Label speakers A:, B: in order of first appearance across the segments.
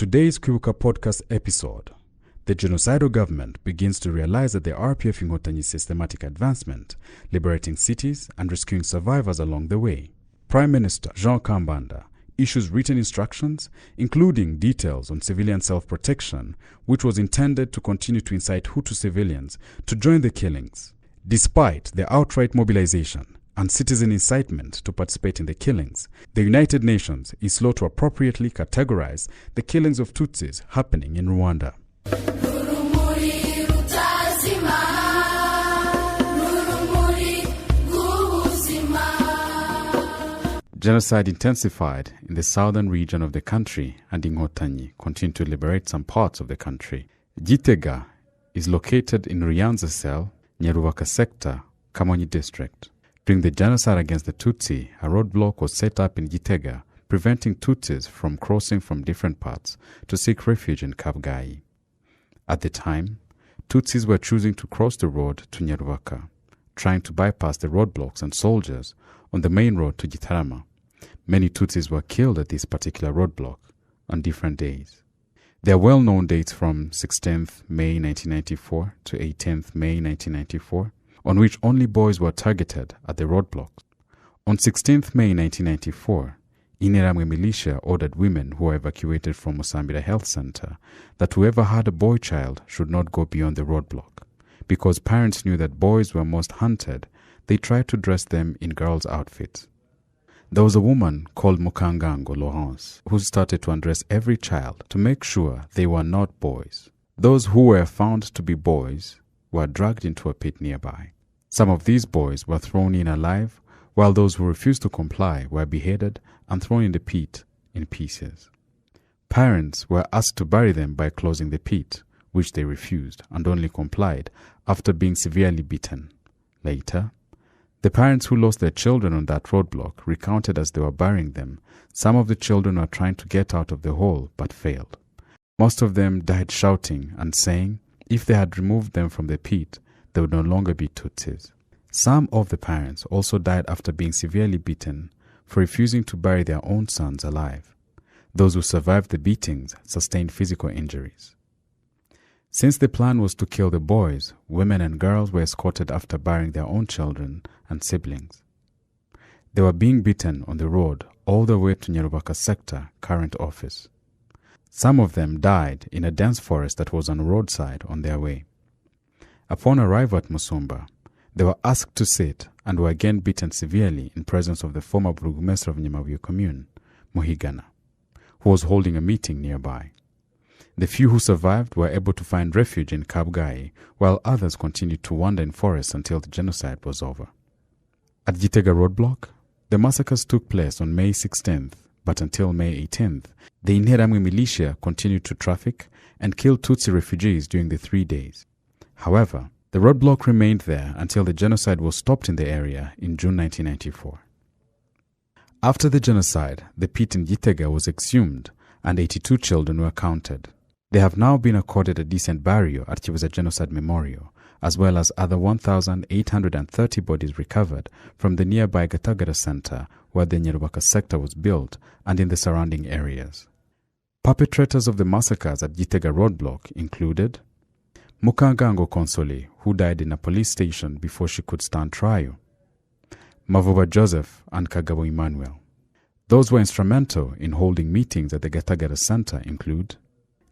A: today's Kwibuka podcast episode, the genocidal government begins to realize that the RPF Inkotanyi's systematic advancement, liberating cities and rescuing survivors along the way. Prime Minister Jean Kambanda issues written instructions, including details on civilian self-protection, which was intended to continue to incite Hutu civilians to join the killings. Despite the outright mobilization and citizen incitement to participate in the killings, the United Nations is slow to appropriately categorize the killings of Tutsis happening in Rwanda. Genocide intensified in the southern region of the country, and Inkotanyi continued to liberate some parts of the country. Gitega is located in Ruyanza Cell, Nyarubaka sector, Kamonyi district. During the genocide against the Tutsi, a roadblock was set up in Gitega, preventing Tutsis from crossing from different parts to seek refuge in Kabgayi. At the time, Tutsis were choosing to cross the road to Nyarubaka, trying to bypass the roadblocks and soldiers on the main road to Gitarama. Many Tutsis were killed at this particular roadblock on different days. There are well-known dates from 16th May 1994 to 18th May 1994, on which only boys were targeted at the roadblocks. On 16th May 1994, Interahamwe militia ordered women who were evacuated from Musambira Health Center that whoever had a boy child should not go beyond the roadblock. Because parents knew that boys were most hunted, they tried to dress them in girls' outfits. There was a woman called Mukangango Laurence who started to undress every child to make sure they were not boys. Those who were found to be boys were dragged into a pit nearby. Some of these boys were thrown in alive, while those who refused to comply were beheaded and thrown in the pit in pieces. Parents were asked to bury them by closing the pit, which they refused and only complied after being severely beaten. Later, the parents who lost their children on that roadblock recounted as they were burying them, some of the children were trying to get out of the hole but failed. Most of them died shouting and saying if they had removed them from the pit, they would no longer be Tutsis. Some of the parents also died after being severely beaten for refusing to bury their own sons alive. Those who survived the beatings sustained physical injuries. Since the plan was to kill the boys, women and girls were escorted after burying their own children and siblings. They were being beaten on the road all the way to Nyarubaka sector, current office. Some of them died in a dense forest that was on a roadside on their way. Upon arrival at Musumba, they were asked to sit and were again beaten severely in presence of the former Burugumestre of Nyamabuye commune, Muhigana, who was holding a meeting nearby. The few who survived were able to find refuge in Kabgayi, while others continued to wander in forests until the genocide was over. At Gitega roadblock, the massacres took place on May 16th, but until May 18th, the Interahamwe militia continued to traffic and kill Tutsi refugees during the 3 days. However, the roadblock remained there until the genocide was stopped in the area in June 1994. After the genocide, the pit in Gitega was exhumed and 82 children were counted. They have now been accorded a decent burial at Kibuza Genocide Memorial, as well as other 1,830 bodies recovered from the nearby Gatagara Center where the Nyarubaka sector was built and in the surrounding areas. Perpetrators of the massacres at Gitega roadblock included Mukangango Konsole, who died in a police station before she could stand trial, Mavuba Joseph and Kagabo Emmanuel. Those who were instrumental in holding meetings at the Gatagara Center include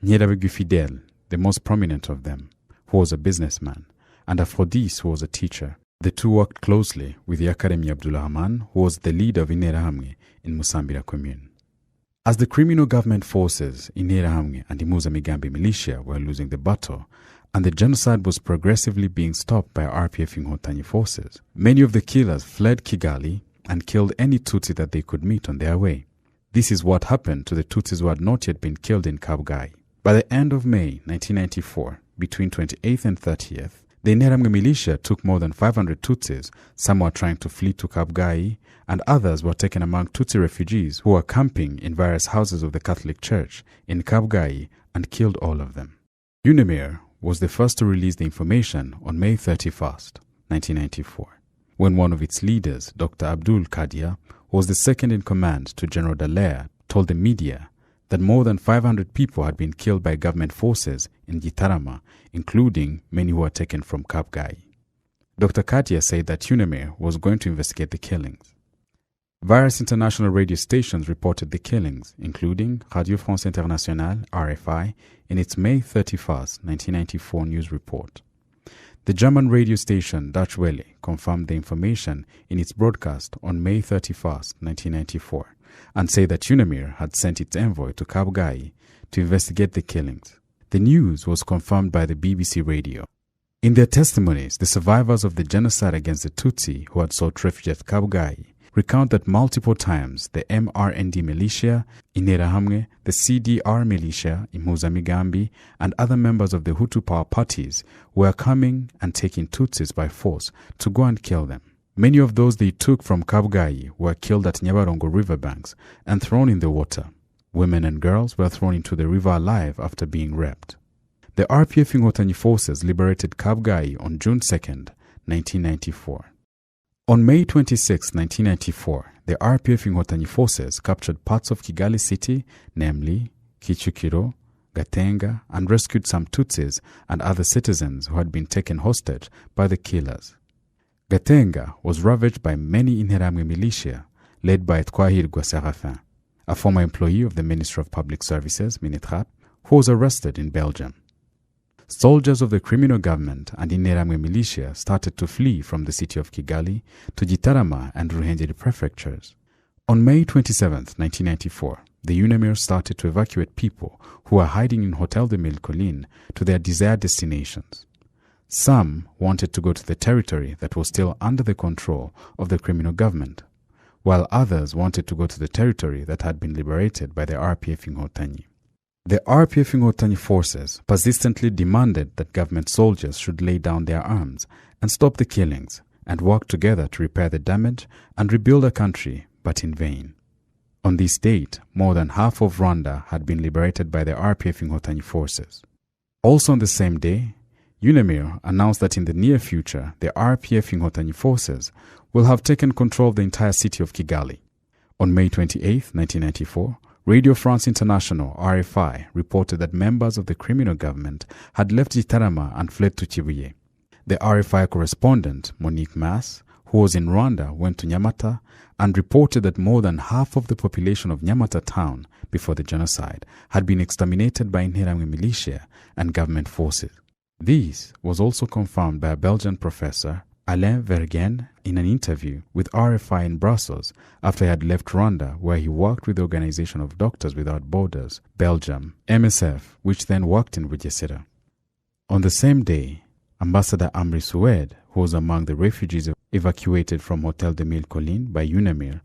A: Nyirabigwi Fidel, the most prominent of them, who was a businessman, and Aphrodis, who was a teacher. The two worked closely with Yakaremi Abdulrahman, who was the leader of Interahamwe in Musambira commune. As the criminal government forces, Interahamwe and Impuza Migambi militia were losing the battle, and the genocide was progressively being stopped by RPF Inkotanyi forces, many of the killers fled Kigali and killed any Tutsi that they could meet on their way. This is what happened to the Tutsis who had not yet been killed in Kabgayi. By the end of May 1994, between 28th and 30th, the Interahamwe militia took more than 500 Tutsis. Some were trying to flee to Kabgayi, and others were taken among Tutsi refugees who were camping in various houses of the Catholic Church in Kabgayi and killed all of them. UNIMIR was the first to release the information on May 31st, 1994, when one of its leaders, Dr. Abdul Kadia, who was the second in command to General Dallaire, told the media that more than 500 people had been killed by government forces in Gitarama, including many who were taken from Kabgai. Dr. Katia said that UNAMIR was going to investigate the killings. Various international radio stations reported the killings, including Radio France Internationale, RFI, in its May 31, 1994 news report. The German radio station Deutsche Welle confirmed the information in its broadcast on May 31, 1994, and said that UNAMIR had sent its envoy to Kabgai to investigate the killings. The news was confirmed by the BBC radio. In their testimonies, the survivors of the genocide against the Tutsi who had sought refuge at Kabgai recount that multiple times the MRND militia, Interahamwe, the CDR militia, Impuzamigambi, and other members of the Hutu power parties were coming and taking Tutsis by force to go and kill them. Many of those they took from Kabgai were killed at Nyabarongo riverbanks and thrown in the water. Women and girls were thrown into the river alive after being raped. The RPF Inkotanyi forces liberated Kabgai on June 2, 1994. On May 26, 1994, the RPF Inkotanyi forces captured parts of Kigali city, namely Kicukiro, Gatenga, and rescued some Tutsis and other citizens who had been taken hostage by the killers. Gatenga was ravaged by many Interahamwe militia led by Twahirwa Serafin, a former employee of the Ministry of Public Services, Minitrap, who was arrested in Belgium. Soldiers of the criminal government and Interahamwe militia started to flee from the city of Kigali to Gitarama and Ruhengeri prefectures. On May 27, 1994, the UNAMIR started to evacuate people who were hiding in Hotel de Mille Collines to their desired destinations. Some wanted to go to the territory that was still under the control of the criminal government, while others wanted to go to the territory that had been liberated by the RPF Inkotanyi. The RPF Inkotanyi forces persistently demanded that government soldiers should lay down their arms and stop the killings and work together to repair the damage and rebuild a country, but in vain. On this date, more than half of Rwanda had been liberated by the RPF Inkotanyi forces. Also on the same day, UNAMIR announced that in the near future, the RPF Inkotanyi forces will have taken control of the entire city of Kigali. On May 28, 1994, Radio France International, RFI, reported that members of the criminal government had left Gitarama and fled to Kibuye. The RFI correspondent, Monique Mass, who was in Rwanda, went to Nyamata and reported that more than half of the population of Nyamata town before the genocide had been exterminated by Interahamwe militia and government forces. This was also confirmed by a Belgian professor, Alain Vergen, in an interview with RFI in Brussels after he had left Rwanda, where he worked with the Organization of Doctors Without Borders, Belgium, MSF, which then worked in Bugesera. On the same day, Ambassador Amri Sued, who was among the refugees evacuated from Hotel de Mille Collines by UNAMIR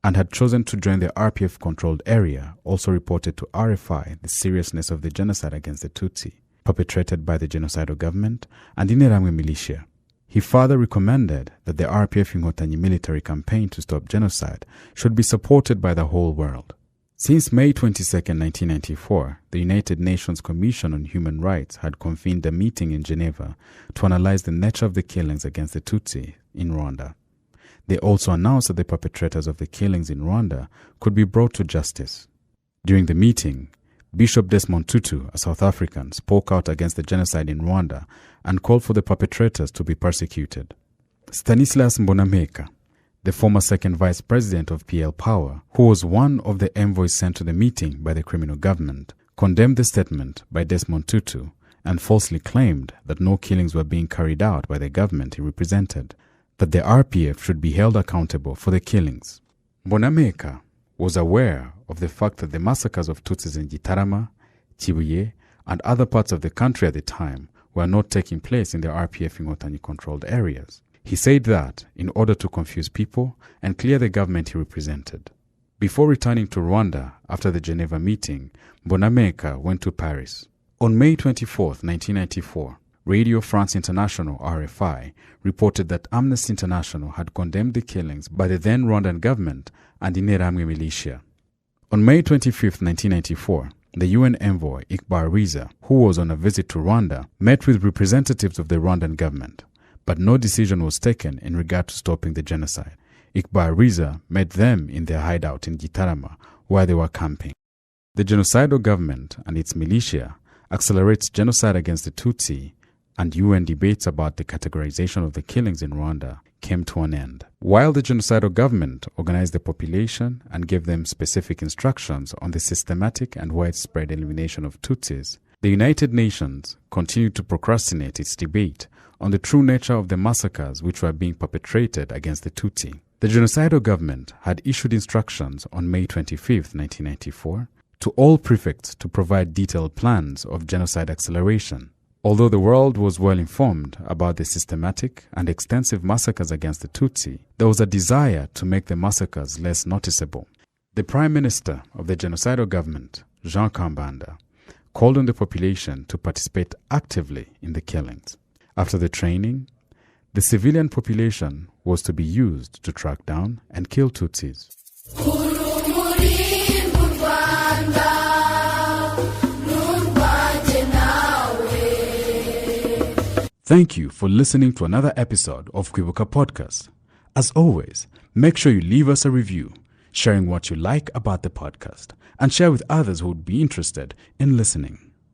A: and had chosen to join the RPF-controlled area, also reported to RFI the seriousness of the genocide against the Tutsi, perpetrated by the genocidal government and Interahamwe militia. He further recommended that the RPF Inkotanyi military campaign to stop genocide should be supported by the whole world. Since May 22, 1994, the United Nations Commission on Human Rights had convened a meeting in Geneva to analyze the nature of the killings against the Tutsi in Rwanda. They also announced that the perpetrators of the killings in Rwanda could be brought to justice. During the meeting, Bishop Desmond Tutu, a South African, spoke out against the genocide in Rwanda and called for the perpetrators to be persecuted. Stanislas Mbonameka, the former second vice president of PL Power, who was one of the envoys sent to the meeting by the criminal government, condemned the statement by Desmond Tutu and falsely claimed that no killings were being carried out by the government he represented, that the RPF should be held accountable for the killings. Mbonameka was aware of the fact that the massacres of Tutsis in Gitarama, Kibuye, and other parts of the country at the time were not taking place in the RPF Inkotanyi-controlled areas. He said that in order to confuse people and clear the government he represented. Before returning to Rwanda after the Geneva meeting, Mbonameka went to Paris. On May 24, 1994, Radio France International, RFI, reported that Amnesty International had condemned the killings by the then Rwandan government and Interahamwe militia. On May 25, 1994, the UN envoy Iqbal Riza, who was on a visit to Rwanda, met with representatives of the Rwandan government, but no decision was taken in regard to stopping the genocide. Iqbal Riza met them in their hideout in Gitarama, where they were camping. The genocidal government and its militia accelerates genocide against the Tutsi, and UN debates about the categorization of the killings in Rwanda came to an end. While the genocidal government organized the population and gave them specific instructions on the systematic and widespread elimination of Tutsis, the United Nations continued to procrastinate its debate on the true nature of the massacres which were being perpetrated against the Tutsi. The genocidal government had issued instructions on May 25, 1994, to all prefects to provide detailed plans of genocide acceleration. Although the world was well informed about the systematic and extensive massacres against the Tutsi, there was a desire to make the massacres less noticeable. The Prime Minister of the genocidal government, Jean Kambanda, called on the population to participate actively in the killings. After the training, the civilian population was to be used to track down and kill Tutsis. Thank you for listening to another episode of Kwibuka Podcast. As always, make sure you leave us a review, sharing what you like about the podcast, and share with others who would be interested in listening.